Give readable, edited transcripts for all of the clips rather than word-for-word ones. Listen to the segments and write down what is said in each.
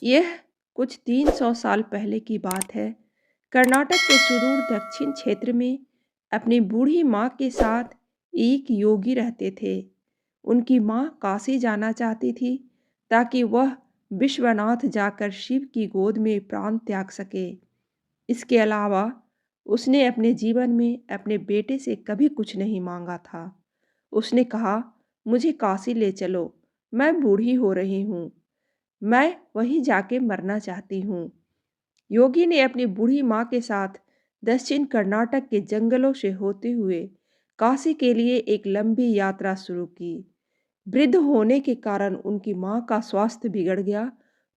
यह कुछ 300 साल पहले की बात है। कर्नाटक के सुदूर दक्षिण क्षेत्र में अपनी बूढ़ी माँ के साथ एक योगी रहते थे। उनकी माँ काशी जाना चाहती थी ताकि वह विश्वनाथ जाकर शिव की गोद में प्राण त्याग सके। इसके अलावा उसने अपने जीवन में अपने बेटे से कभी कुछ नहीं मांगा था। उसने कहा, मुझे काशी ले चलो, मैं बूढ़ी हो रही हूँ, मैं वहीं जाके मरना चाहती हूँ। योगी ने अपनी बूढ़ी माँ के साथ दक्षिण कर्नाटक के जंगलों से होते हुए काशी के लिए एक लंबी यात्रा शुरू की। वृद्ध होने के कारण उनकी माँ का स्वास्थ्य बिगड़ गया,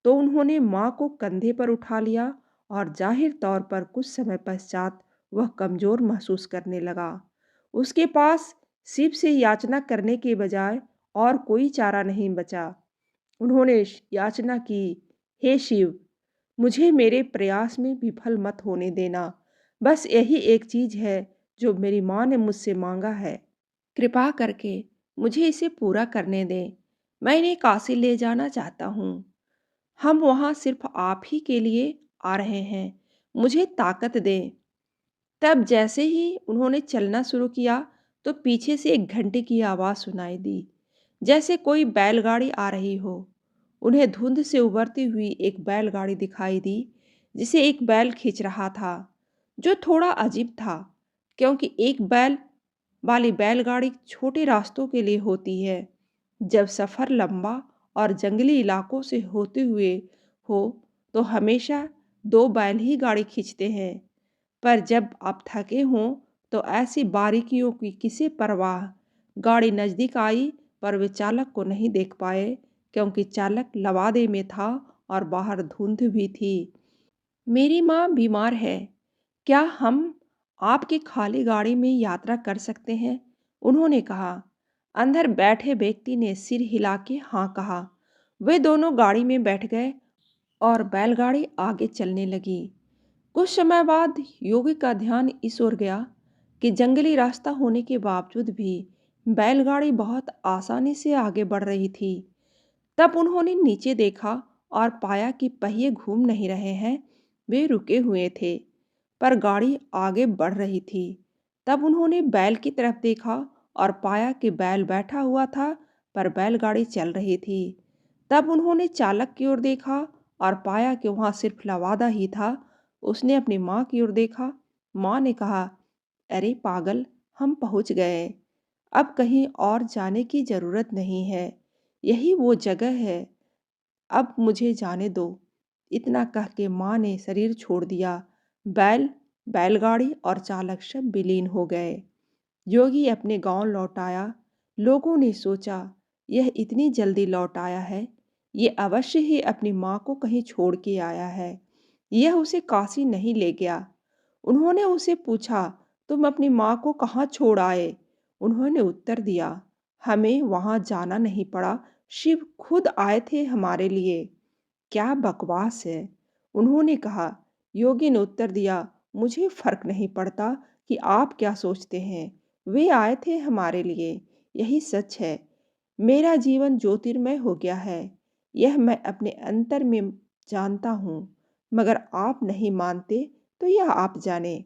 तो उन्होंने माँ को कंधे पर उठा लिया और जाहिर तौर पर कुछ समय पश्चात वह कमज़ोर महसूस करने लगा। उसके पास शिव से याचना करने के बजाय और कोई चारा नहीं बचा। उन्होंने याचना की, हे शिव, मुझे मेरे प्रयास में विफल मत होने देना। बस यही एक चीज़ है जो मेरी माँ ने मुझसे मांगा है। कृपा करके मुझे इसे पूरा करने दें। मैं इन्हें काशी ले जाना चाहता हूँ। हम वहाँ सिर्फ आप ही के लिए आ रहे हैं। मुझे ताकत दें। तब जैसे ही उन्होंने चलना शुरू किया, तो पीछे से एक घंटे की आवाज़ सुनाई दी, जैसे कोई बैलगाड़ी आ रही हो। उन्हें धुंध से उभरती हुई एक बैलगाड़ी दिखाई दी, जिसे एक बैल खींच रहा था, जो थोड़ा अजीब था, क्योंकि एक बैल वाली बैलगाड़ी छोटे रास्तों के लिए होती है। जब सफ़र लंबा और जंगली इलाकों से होते हुए हो, तो हमेशा दो बैल ही गाड़ी खींचते हैं। पर जब आप थके हों, तो ऐसी बारीकियों की किसे परवाह। गाड़ी नज़दीक आई, पर वे चालक को नहीं देख पाए, क्योंकि चालक लवादे में था और बाहर धुंध भी थी। मेरी माँ बीमार है, क्या हम आपकी खाली गाड़ी में यात्रा कर सकते हैं? उन्होंने कहा। अंदर बैठे व्यक्ति ने सिर हिला के हाँ कहा। वे दोनों गाड़ी में बैठ गए और बैलगाड़ी आगे चलने लगी। कुछ समय बाद योगी का ध्यान इस ओर गया कि जंगली रास्ता होने के बावजूद भी बैलगाड़ी बहुत आसानी से आगे बढ़ रही थी। तब उन्होंने नीचे देखा और पाया कि पहिए घूम नहीं रहे हैं, वे रुके हुए थे, पर गाड़ी आगे बढ़ रही थी। तब उन्होंने बैल की तरफ देखा और पाया कि बैल बैठा हुआ था, पर बैलगाड़ी चल रही थी। तब उन्होंने चालक की ओर देखा और पाया कि वहाँ सिर्फ लवादा ही था। उसने अपनी माँ की ओर देखा। माँ ने कहा, अरे पागल, हम पहुँच गए। अब कहीं और जाने की ज़रूरत नहीं है। यही वो जगह है। अब मुझे जाने दो। इतना कह के माँ ने शरीर छोड़ दिया। बैल, बैलगाड़ी और चालक सब विलीन हो गए। योगी अपने गांव लौट आया। लोगों ने सोचा, यह इतनी जल्दी लौट आया है, ये अवश्य ही अपनी माँ को कहीं छोड़ के आया है। यह उसे काशी नहीं ले गया। उन्होंने उसे पूछा, तुम अपनी माँ को कहाँ छोड़ आए? उन्होंने उत्तर दिया, हमें वहाँ जाना नहीं पड़ा, शिव खुद आए थे हमारे लिए। क्या बकवास है, उन्होंने कहा। योगी ने उत्तर दिया, मुझे फर्क नहीं पड़ता कि आप क्या सोचते हैं, वे आए थे हमारे लिए, यही सच है। मेरा जीवन ज्योतिर्मय हो गया है, यह मैं अपने अंतर में जानता हूँ, मगर आप नहीं मानते, तो यह आप जाने।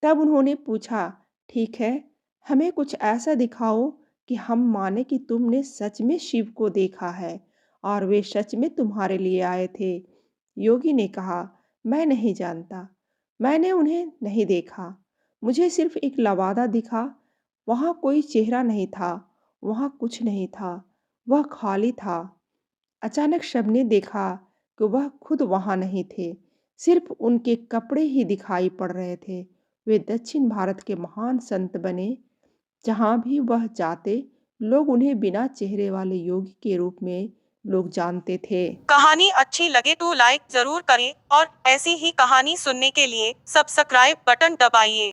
तब उन्होंने पूछा, ठीक है, हमें कुछ ऐसा दिखाओ कि हम माने कि तुमने सच में शिव को देखा है और वे सच में तुम्हारे लिए आए थे। योगी ने कहा, मैं नहीं जानता, मैंने उन्हें नहीं देखा, मुझे सिर्फ एक लवादा दिखा। वहाँ कोई चेहरा नहीं था, वहाँ कुछ नहीं था, वह खाली था। अचानक सबने देखा कि वह खुद वहाँ नहीं थे, सिर्फ उनके कपड़े ही दिखाई पड़ रहे थे। वे दक्षिण भारत के महान संत बने। जहाँ भी वह जाते, लोग उन्हें बिना चेहरे वाले योगी के रूप में लोग जानते थे। कहानी अच्छी लगे तो लाइक जरूर करें और ऐसी ही कहानी सुनने के लिए सब्सक्राइब बटन दबाइए।